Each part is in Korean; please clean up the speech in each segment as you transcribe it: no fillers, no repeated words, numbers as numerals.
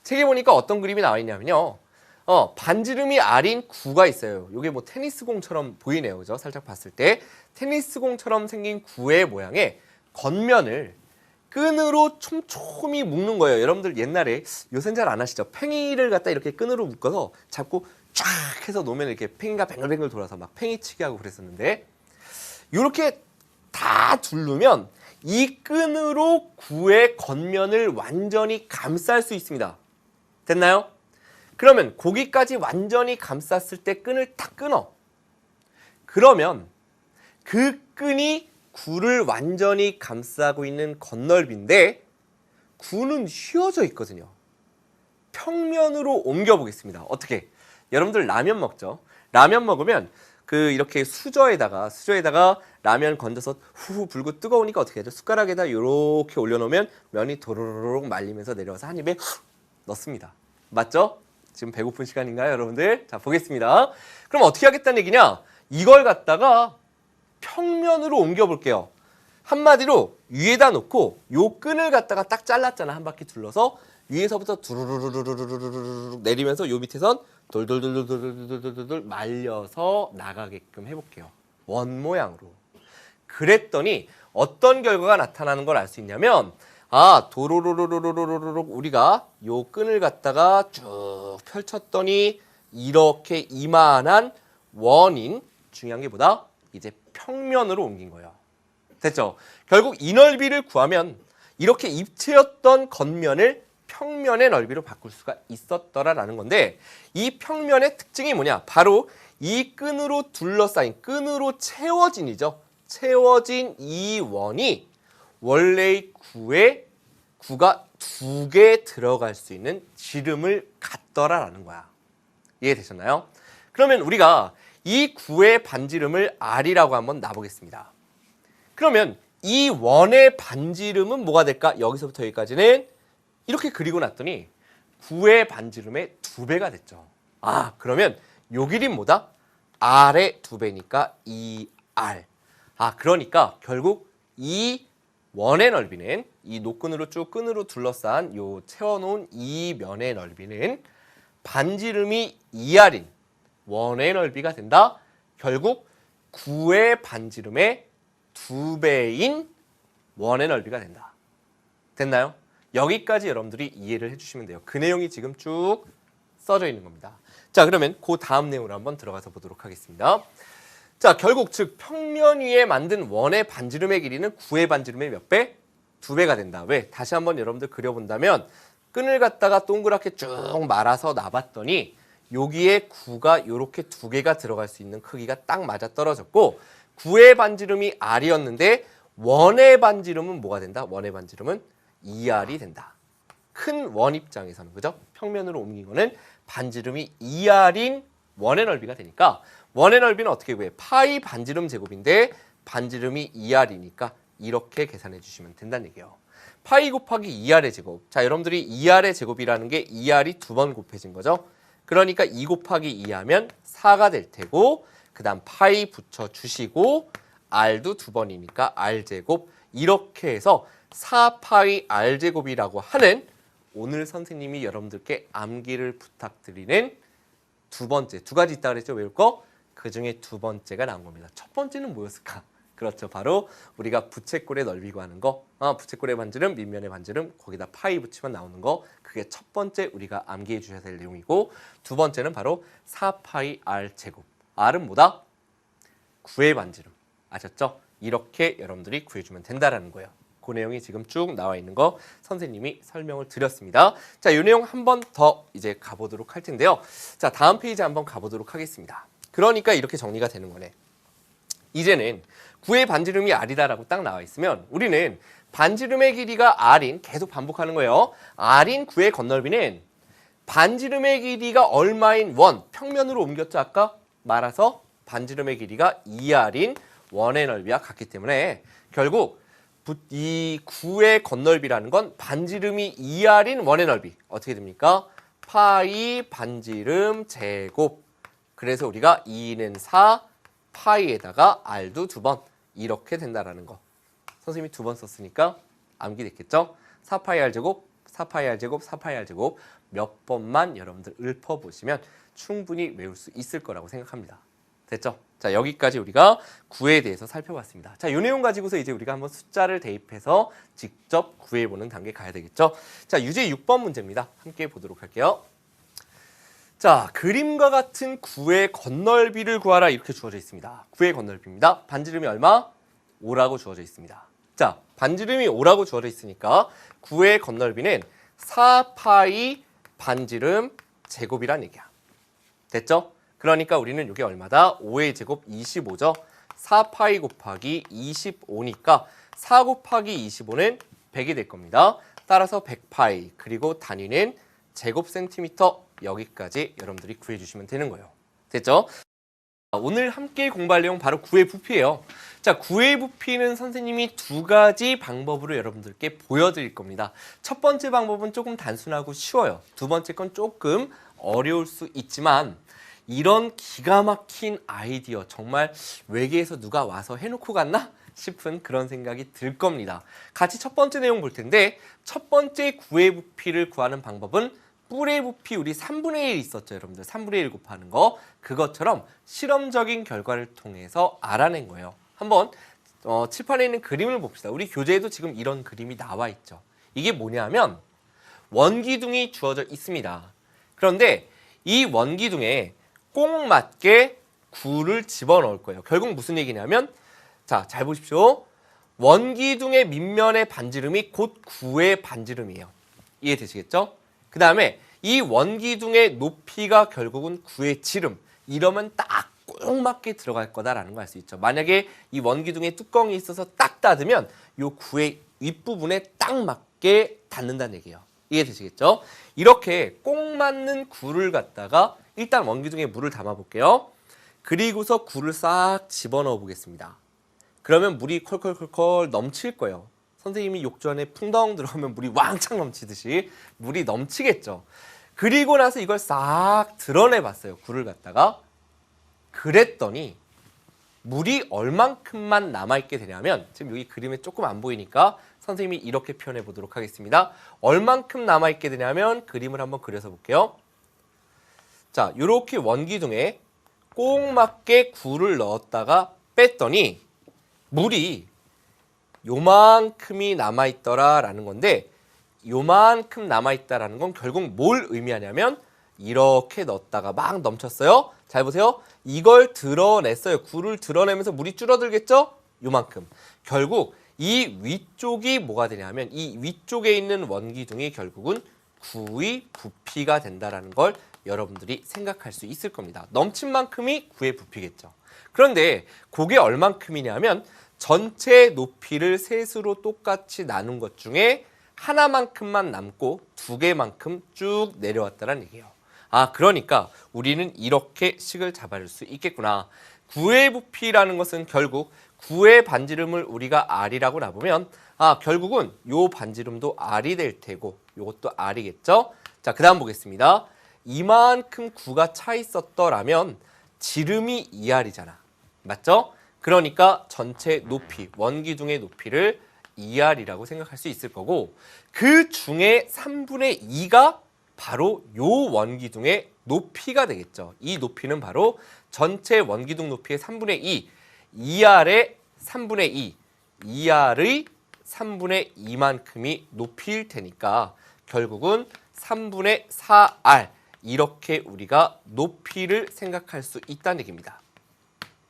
책에 보니까 어떤 그림이 나와 있냐면요. 반지름이 R인 구가 있어요. 이게 뭐 테니스공처럼 보이네요. 그죠? 살짝 봤을 때. 테니스공처럼 생긴 구의 모양의 겉면을 끈으로 촘촘히 묶는 거예요. 여러분들 옛날에 요새는 잘 안 하시죠? 팽이를 갖다 이렇게 끈으로 묶어서 잡고 쫙 해서 놓으면 이렇게 팽이가 뱅글뱅글 돌아서 막 팽이치기 하고 그랬었는데 이렇게 다 두르면 이 끈으로 구의 겉면을 완전히 감쌀 수 있습니다. 됐나요? 그러면 고기까지 완전히 감쌌을 때 끈을 탁 끊어. 그러면 그 끈이 구를 완전히 감싸고 있는 겉넓이인데 구는 휘어져 있거든요. 평면으로 옮겨보겠습니다. 어떻게? 여러분들 라면 먹죠? 라면 먹으면 이렇게 수저에다가 라면 건져서 후후 불고 뜨거우니까 어떻게 하죠? 숟가락에다 이렇게 올려놓으면 면이 도로로록 말리면서 내려와서 한 입에 넣습니다. 맞죠? 지금 배고픈 시간인가요, 여러분들? 자, 보겠습니다. 그럼 어떻게 하겠다는 얘기냐? 이걸 갖다가 평면으로 옮겨볼게요. 한마디로 위에다 놓고 요 끈을 갖다가 딱 잘랐잖아. 한 바퀴 둘러서 위에서부터 두루루루루루루루루 내리면서 요 밑에선 돌돌돌돌돌돌돌돌 말려서 나가게끔 해볼게요. 원 모양으로. 그랬더니 어떤 결과가 나타나는 걸 알 수 있냐면 도로로로로로로로 우리가 요 끈을 갖다가 쭉 펼쳤더니 이렇게 이만한 원인 중요한 게 뭐다? 이제 평면으로 옮긴 거예요. 됐죠? 결국 이 넓이를 구하면 이렇게 입체였던 겉면을 평면의 넓이로 바꿀 수가 있었더라라는 건데 이 평면의 특징이 뭐냐? 바로 이 끈으로 둘러싸인 끈으로 채워진이죠. 채워진 이 원이 원래의 구가 두 개 들어갈 수 있는 지름을 갖더라라는 거야. 이해되셨나요? 그러면 우리가 이 구의 반지름을 R이라고 한번 놔보겠습니다. 그러면 이 원의 반지름은 뭐가 될까? 여기서부터 여기까지는 이렇게 그리고 났더니 구의 반지름의 2배가 됐죠. 그러면 요 길이는 뭐다? R의 2배니까 2R. 그러니까 결국 이 원의 넓이는 이 노끈으로 쭉 끈으로 둘러싼 요 채워놓은 이 면의 넓이는 반지름이 2R인 원의 넓이가 된다. 결국 구의 반지름의 2배인 원의 넓이가 된다. 됐나요? 여기까지 여러분들이 이해를 해주시면 돼요. 그 내용이 지금 쭉 써져 있는 겁니다. 자, 그러면 그 다음 내용으로 한번 들어가서 보도록 하겠습니다. 자, 결국 즉 평면 위에 만든 원의 반지름의 길이는 구의 반지름의 몇 배? 2배가 된다. 왜? 다시 한번 여러분들 그려본다면 끈을 갖다가 동그랗게 쭉 말아서 놔봤더니 여기에 구가 이렇게 2개가 들어갈 수 있는 크기가 딱 맞아 떨어졌고 구의 반지름이 R이었는데 원의 반지름은 뭐가 된다? 원의 반지름은 2R이 된다. 큰 원 입장에서는 그죠? 평면으로 옮긴 거는 반지름이 2R인 원의 넓이가 되니까 원의 넓이는 어떻게 구해? 파이 반지름 제곱인데 반지름이 2R이니까 이렇게 계산해 주시면 된다는 얘기예요. 파이 곱하기 2R의 제곱. 자, 여러분들이 2R의 제곱이라는 게 2R이 2번 곱해진 거죠. 그러니까 2 곱하기 2 하면 4가 될 테고 그 다음 파이 붙여주시고 R도 2번이니까 R제곱 이렇게 해서 4파이 R제곱이라고 하는 오늘 선생님이 여러분들께 암기를 부탁드리는 두 번째, 2가지 있다고 그랬죠? 외울 거? 그 중에 2번째가 나온 겁니다. 첫 번째는 뭐였을까? 그렇죠. 바로 우리가 부채꼴의 넓이 구하는 거. 부채꼴의 반지름, 밑면의 반지름, 거기다 파이 붙이면 나오는 거. 그게 첫 번째 우리가 암기해 주셔야 될 내용이고 두 번째는 바로 4파이 R 제곱. R은 뭐다? 9의 반지름. 아셨죠? 이렇게 여러분들이 구해주면 된다라는 거예요. 그 내용이 지금 쭉 나와 있는 거 선생님이 설명을 드렸습니다. 자, 이 내용 한 번 더 이제 가보도록 할 텐데요. 자, 다음 페이지 한번 가보도록 하겠습니다. 그러니까 이렇게 정리가 되는 거네. 이제는 9의 반지름이 R이다라고 딱 나와 있으면 우리는 반지름의 길이가 R인 계속 반복하는 거예요. R인 9의 겉넓이는 반지름의 길이가 얼마인 원 평면으로 옮겼죠. 아까 말아서 반지름의 길이가 2R인 원의 넓이와 같기 때문에 결국 이 9의 겉넓이라는 건 반지름이 2R인 원의 넓이 어떻게 됩니까? 파이 반지름 제곱. 그래서 우리가 2는 4 파이에다가 R도 2번 이렇게 된다라는 거. 선생님이 2번 썼으니까 암기됐겠죠? 4파이 R 제곱 4파이 r제곱, 4파이 r제곱 몇 번만 여러분들 읊어보시면 충분히 외울 수 있을 거라고 생각합니다. 됐죠? 자, 여기까지 우리가 구에 대해서 살펴봤습니다. 자, 이 내용 가지고서 이제 우리가 한번 숫자를 대입해서 직접 구해보는 단계 가야 되겠죠? 자, 유제 6번 문제입니다. 함께 보도록 할게요. 자, 그림과 같은 구의 건널비를 구하라 이렇게 주어져 있습니다. 구의 건널비입니다. 반지름이 얼마? 5라고 주어져 있습니다. 자, 반지름이 5라고 주어져 있으니까 구의 건널비는 4파이 반지름 제곱이란 얘기야. 됐죠? 그러니까 우리는 이게 얼마다? 5의 제곱 25죠. 4파이 곱하기 25니까 4 곱하기 25는 100이 될 겁니다. 따라서 100파이 그리고 단위는 제곱 센티미터 여기까지 여러분들이 구해주시면 되는 거예요. 됐죠? 오늘 함께 공부할 내용 바로 구의 부피예요. 자, 구의 부피는 선생님이 두 가지 방법으로 여러분들께 보여드릴 겁니다. 첫 번째 방법은 조금 단순하고 쉬워요. 두 번째 건 조금 어려울 수 있지만 이런 기가 막힌 아이디어 정말 외계에서 누가 와서 해놓고 갔나 싶은 그런 생각이 들 겁니다. 같이 첫 번째 내용 볼 텐데 첫 번째 구의 부피를 구하는 방법은 뿔의 부피 우리 3분의 1 있었죠, 여러분들. 3분의 1 곱하는 거. 그것처럼 실험적인 결과를 통해서 알아낸 거예요. 한번 칠판에 있는 그림을 봅시다. 우리 교재에도 지금 이런 그림이 나와 있죠. 이게 뭐냐면 원기둥이 주어져 있습니다. 그런데 이 원기둥에 꼭 맞게 구를 집어넣을 거예요. 결국 무슨 얘기냐면 자, 잘 보십시오. 원기둥의 밑면의 반지름이 곧 구의 반지름이에요. 이해되시겠죠? 그 다음에 이 원기둥의 높이가 결국은 구의 지름. 이러면 딱 꼭 맞게 들어갈 거다라는 걸 알 수 있죠. 만약에 이 원기둥에 뚜껑이 있어서 딱 닫으면 이 구의 윗부분에 딱 맞게 닿는다는 얘기예요. 이해되시겠죠? 이렇게 꼭 맞는 구를 갖다가 일단 원기둥에 물을 담아 볼게요. 그리고서 구를 싹 집어넣어 보겠습니다. 그러면 물이 콜콜콜콜 넘칠 거예요. 선생님이 욕조 안에 풍덩 들어오면 물이 왕창 넘치듯이 물이 넘치겠죠. 그리고 나서 이걸 싹 드러내 봤어요. 구를 갖다가. 그랬더니 물이 얼만큼만 남아있게 되냐면 지금 여기 그림에 조금 안 보이니까 선생님이 이렇게 표현해 보도록 하겠습니다. 얼만큼 남아있게 되냐면 그림을 한번 그려서 볼게요. 자, 이렇게 원기둥에 꼭 맞게 구를 넣었다가 뺐더니 물이 요만큼이 남아있더라라는 건데 요만큼 남아있다라는 건 결국 뭘 의미하냐면 이렇게 넣었다가 막 넘쳤어요. 잘 보세요. 이걸 드러냈어요. 구를 드러내면서 물이 줄어들겠죠? 요만큼. 결국 이 위쪽이 뭐가 되냐면 이 위쪽에 있는 원기둥이 결국은 구의 부피가 된다라는 걸 여러분들이 생각할 수 있을 겁니다. 넘친 만큼이 구의 부피겠죠. 그런데 그게 얼만큼이냐면 전체 높이를 셋으로 똑같이 나눈 것 중에 하나만큼만 남고 두 개만큼 쭉 내려왔다는 얘기예요. 아, 그러니까 우리는 이렇게 식을 잡아줄 수 있겠구나. 구의 부피라는 것은 결국 구의 반지름을 우리가 R이라고 놔보면 결국은 요 반지름도 R이 될 테고 요것도 R이겠죠? 자, 그 다음 보겠습니다. 이만큼 구가 차 있었더라면 지름이 2R이잖아. 맞죠? 그러니까 전체 높이, 원기둥의 높이를 2R이라고 생각할 수 있을 거고 그 중에 3분의 2가 바로 요 원기둥의 높이가 되겠죠. 이 높이는 바로 전체 원기둥 높이의 3분의 2, 2R의 3분의 2, 2R의 3분의 2만큼이 높이일 테니까 결국은 3분의 4R 이렇게 우리가 높이를 생각할 수 있다는 얘기입니다.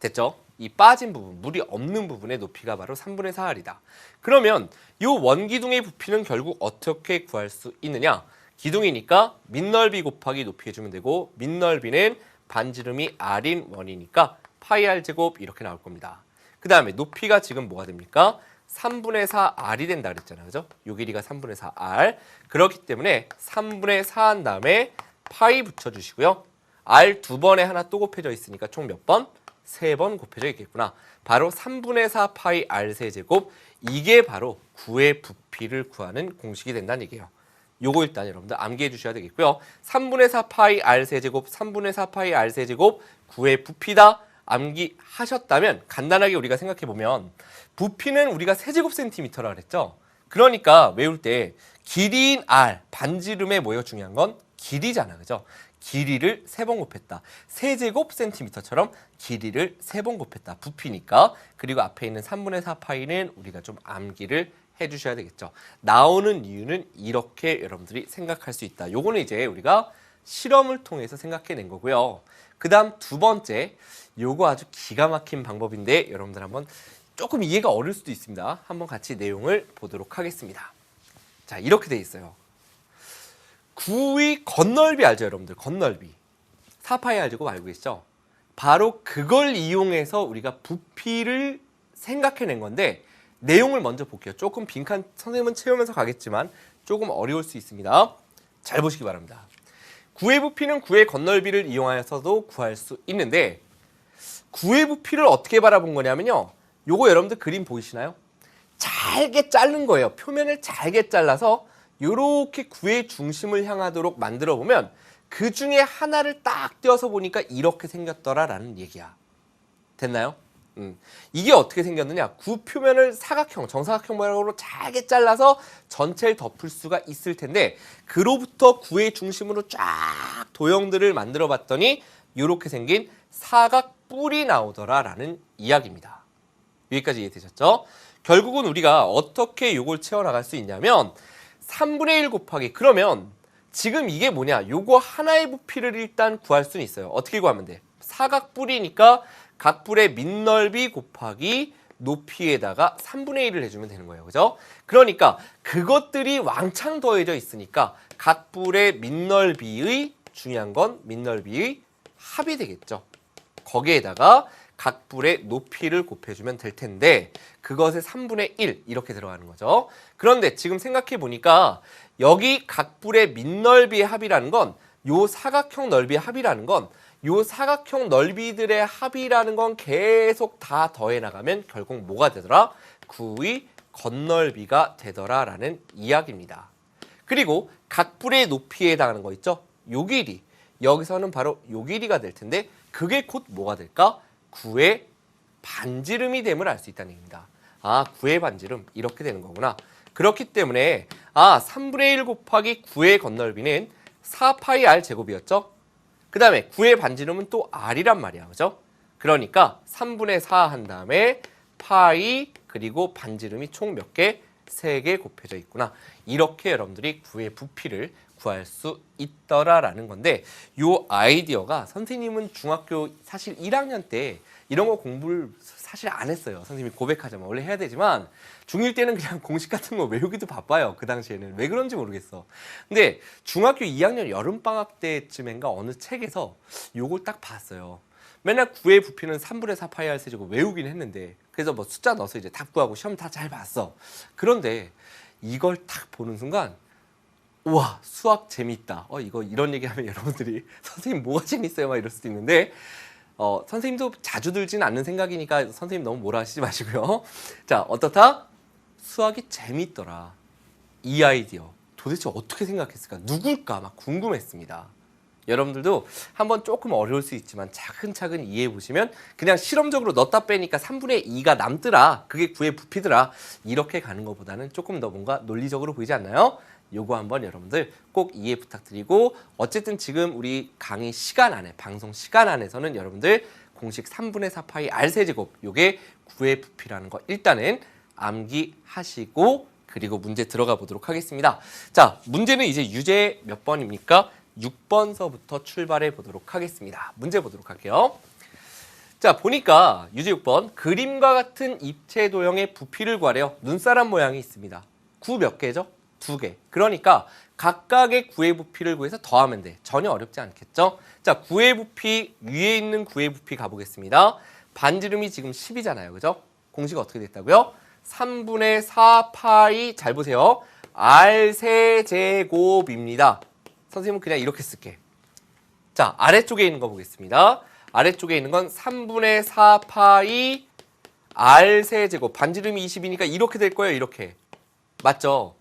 됐죠? 이 빠진 부분, 물이 없는 부분의 높이가 바로 3분의 4R이다. 그러면 이 원기둥의 부피는 결국 어떻게 구할 수 있느냐? 기둥이니까 밑넓이 곱하기 높이 해주면 되고 밑넓이는 반지름이 R인 원이니까 파이 R 제곱 이렇게 나올 겁니다. 그 다음에 높이가 지금 뭐가 됩니까? 3분의 4R이 된다 그랬잖아요. 그죠? 요 길이가 3분의 4R. 그렇기 때문에 3분의 4 한 다음에 파이 붙여주시고요. R 두 번에 하나 또 곱해져 있으니까 총 몇 번? 3번 곱해져 있겠구나. 바로 3분의 4 파이 R 세제곱. 이게 바로 구의 부피를 구하는 공식이 된다는 얘기예요. 요거 일단 여러분들 암기해 주셔야 되겠고요. 3분의 4 파이 R 세제곱, 3분의 4 파이 R 세제곱 구의 부피다. 암기하셨다면 간단하게 우리가 생각해 보면 부피는 우리가 세제곱 센티미터라 그랬죠. 그러니까 외울 때 길이인 R, 반지름의 뭐예요? 중요한 건 길이잖아. 그죠? 길이를 3번 곱했다. 세제곱 센티미터처럼 길이를 3번 곱했다. 부피니까. 그리고 앞에 있는 3분의 4 파이는 우리가 좀 암기를 해주셔야 되겠죠. 나오는 이유는 이렇게 여러분들이 생각할 수 있다. 요거는 이제 우리가 실험을 통해서 생각해낸 거고요. 그 다음 두 번째, 요거 아주 기가 막힌 방법인데 여러분들 한번 조금 이해가 어려울 수도 있습니다. 한번 같이 내용을 보도록 하겠습니다. 자, 이렇게 돼 있어요. 구의 건널비 알죠, 여러분들? 건널비. 4파이 알고 알고 계시죠? 바로 그걸 이용해서 우리가 부피를 생각해낸 건데 내용을 먼저 볼게요. 조금 빈칸 선생님은 채우면서 가겠지만 조금 어려울 수 있습니다. 잘 보시기 바랍니다. 구의 부피는 구의 건널비를 이용하여서도 구할 수 있는데 구의 부피를 어떻게 바라본 거냐면요. 요거 여러분들 그림 보이시나요? 잘게 자른 거예요. 표면을 잘게 잘라서 요렇게 구의 중심을 향하도록 만들어 보면 그 중에 하나를 딱 떼어서 보니까 이렇게 생겼더라라는 얘기야. 됐나요? 이게 어떻게 생겼느냐? 구 표면을 사각형, 정사각형 모양으로 잘게 잘라서 전체를 덮을 수가 있을 텐데 그로부터 구의 중심으로 쫙 도형들을 만들어 봤더니 이렇게 생긴 사각뿔이 나오더라라는 이야기입니다. 여기까지 이해되셨죠? 결국은 우리가 어떻게 이걸 채워나갈 수 있냐면 3분의 1 곱하기 그러면 지금 이게 뭐냐? 요거 하나의 부피를 일단 구할 수는 있어요. 어떻게 구하면 돼? 사각뿔이니까 각 뿔의 밑넓이 곱하기 높이에다가 3분의 1을 해주면 되는 거예요. 그죠? 그러니까 그것들이 왕창 더해져 있으니까 각 뿔의 밑넓이의 중요한 건 밑넓이의 합이 되겠죠. 거기에다가 각 뿔의 높이를 곱해주면 될 텐데 그것의 3분의 1 이렇게 들어가는 거죠. 그런데 지금 생각해 보니까 여기 각 뿔의 밑넓이의 합이라는 건 요 사각형 넓이의 합이라는 건 요 사각형 넓이들의 합이라는 건 계속 다 더해 나가면 결국 뭐가 되더라? 구의 건널비가 되더라라는 이야기입니다. 그리고 각 뿔의 높이에 해당하는 거 있죠? 요 길이. 여기서는 바로 요 길이가 될 텐데 그게 곧 뭐가 될까? 구의 반지름이 됨을 알 수 있다는 얘기입니다. 아, 구의 반지름 이렇게 되는 거구나. 그렇기 때문에 3분의 1 곱하기 9의 건널비는 4파이 r 제곱이었죠? 그 다음에 9의 반지름은 또 r이란 말이야. 그죠? 그러니까 3분의 4 한 다음에 파이 그리고 반지름이 총 몇 개? 3개 곱해져 있구나. 이렇게 여러분들이 9의 부피를 구할 수 있더라라는 건데 요 아이디어가 선생님은 중학교 사실 1학년 때 이런 거 공부를 사실 안 했어요. 선생님이 고백하자면 원래 해야 되지만 중1 때는 그냥 공식 같은 거 외우기도 바빠요. 그 당시에는. 왜 그런지 모르겠어. 근데 중학교 2학년 여름방학 때쯤인가 어느 책에서 요걸 딱 봤어요. 맨날 9의 부피는 3분의 4 파이 r 세제곱 외우긴 했는데 그래서 뭐 숫자 넣어서 이제 답 구하고 시험 다 잘 봤어. 그런데 이걸 딱 보는 순간 우와, 수학 재밌다. 이거 이런 얘기하면 여러분들이 선생님 뭐가 재밌어요? 막 이럴 수도 있는데 선생님도 자주 들지는 않는 생각이니까 선생님 너무 뭐라 하시지 마시고요. 자, 어떻다? 수학이 재밌더라. 이 아이디어 도대체 어떻게 생각했을까? 누굴까? 막 궁금했습니다. 여러분들도 한번 조금 어려울 수 있지만 차근차근 이해해 보시면 그냥 실험적으로 넣었다 빼니까 3분의 2가 남더라. 그게 9의 부피더라. 이렇게 가는 것보다는 조금 더 뭔가 논리적으로 보이지 않나요? 요거 한번 여러분들 꼭 이해 부탁드리고 어쨌든 지금 우리 강의 시간 안에 방송 시간 안에서는 여러분들 공식 3분의 4 파이 r 세제곱 요게 9의 부피라는 거 일단은 암기하시고 그리고 문제 들어가 보도록 하겠습니다. 자, 문제는 이제 유제 몇 번입니까? 6번서부터 출발해 보도록 하겠습니다. 문제 보도록 할게요. 자, 보니까 유제 6번 그림과 같은 입체 도형의 부피를 구하래요. 눈사람 모양이 있습니다. 구 몇 개죠? 2개. 그러니까 각각의 구의 부피를 구해서 더하면 돼. 전혀 어렵지 않겠죠? 자, 구의 부피 위에 있는 구의 부피 가보겠습니다. 반지름이 지금 10이잖아요. 그죠? 공식 어떻게 됐다고요? 3분의 4 파이 잘 보세요. r 세제곱입니다. 선생님은 그냥 이렇게 쓸게. 자, 아래쪽에 있는 거 보겠습니다. 아래쪽에 있는 건 3분의 4 파이 r 세제곱. 반지름이 20이니까 이렇게 될 거예요. 이렇게. 맞죠?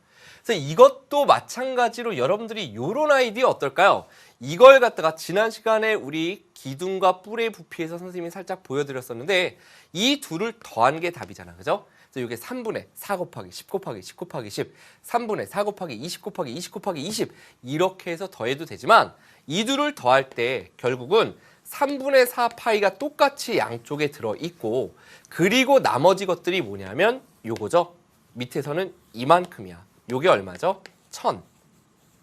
그래서 이것도 마찬가지로 여러분들이 이런 아이디어 어떨까요? 이걸 갖다가 지난 시간에 우리 기둥과 뿔의 부피에서 선생님이 살짝 보여드렸었는데 이 둘을 더한 게 답이잖아. 그죠? 그래서 또 이게 3분의 4 곱하기 10 곱하기 10 곱하기 10, 3분의 4 곱하기 20 곱하기 20 곱하기 20 이렇게 해서 더해도 되지만 이 둘을 더할 때 결국은 3분의 4 파이가 똑같이 양쪽에 들어있고 그리고 나머지 것들이 뭐냐면 요거죠. 밑에서는 이만큼이야. 요게 얼마죠? 1000.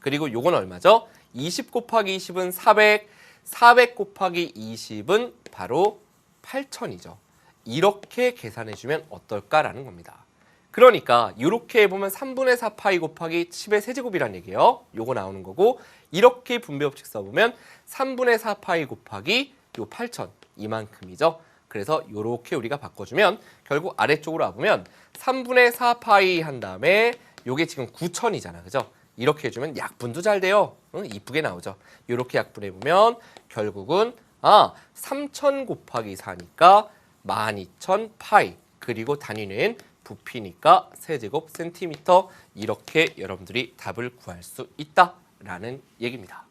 그리고 요건 얼마죠? 20 곱하기 20은 400, 400 곱하기 20은 바로 8000이죠. 이렇게 계산해주면 어떨까라는 겁니다. 그러니까 이렇게 해보면 3분의 4 파이 곱하기 10의 세제곱이란 얘기예요. 요거 나오는 거고 이렇게 분배법칙 써보면 3분의 4 파이 곱하기 요 8000 이만큼이죠. 그래서 이렇게 우리가 바꿔주면 결국 아래쪽으로 와보면 3분의 4 파이 한 다음에 요게 지금 9000이잖아. 그죠? 이렇게 해주면 약분도 잘 돼요. 응? 이쁘게 나오죠. 이렇게 약분해보면 결국은 3000 곱하기 4니까 12000 파이 그리고 단위는 부피니까 세제곱 센티미터 이렇게 여러분들이 답을 구할 수 있다라는 얘기입니다.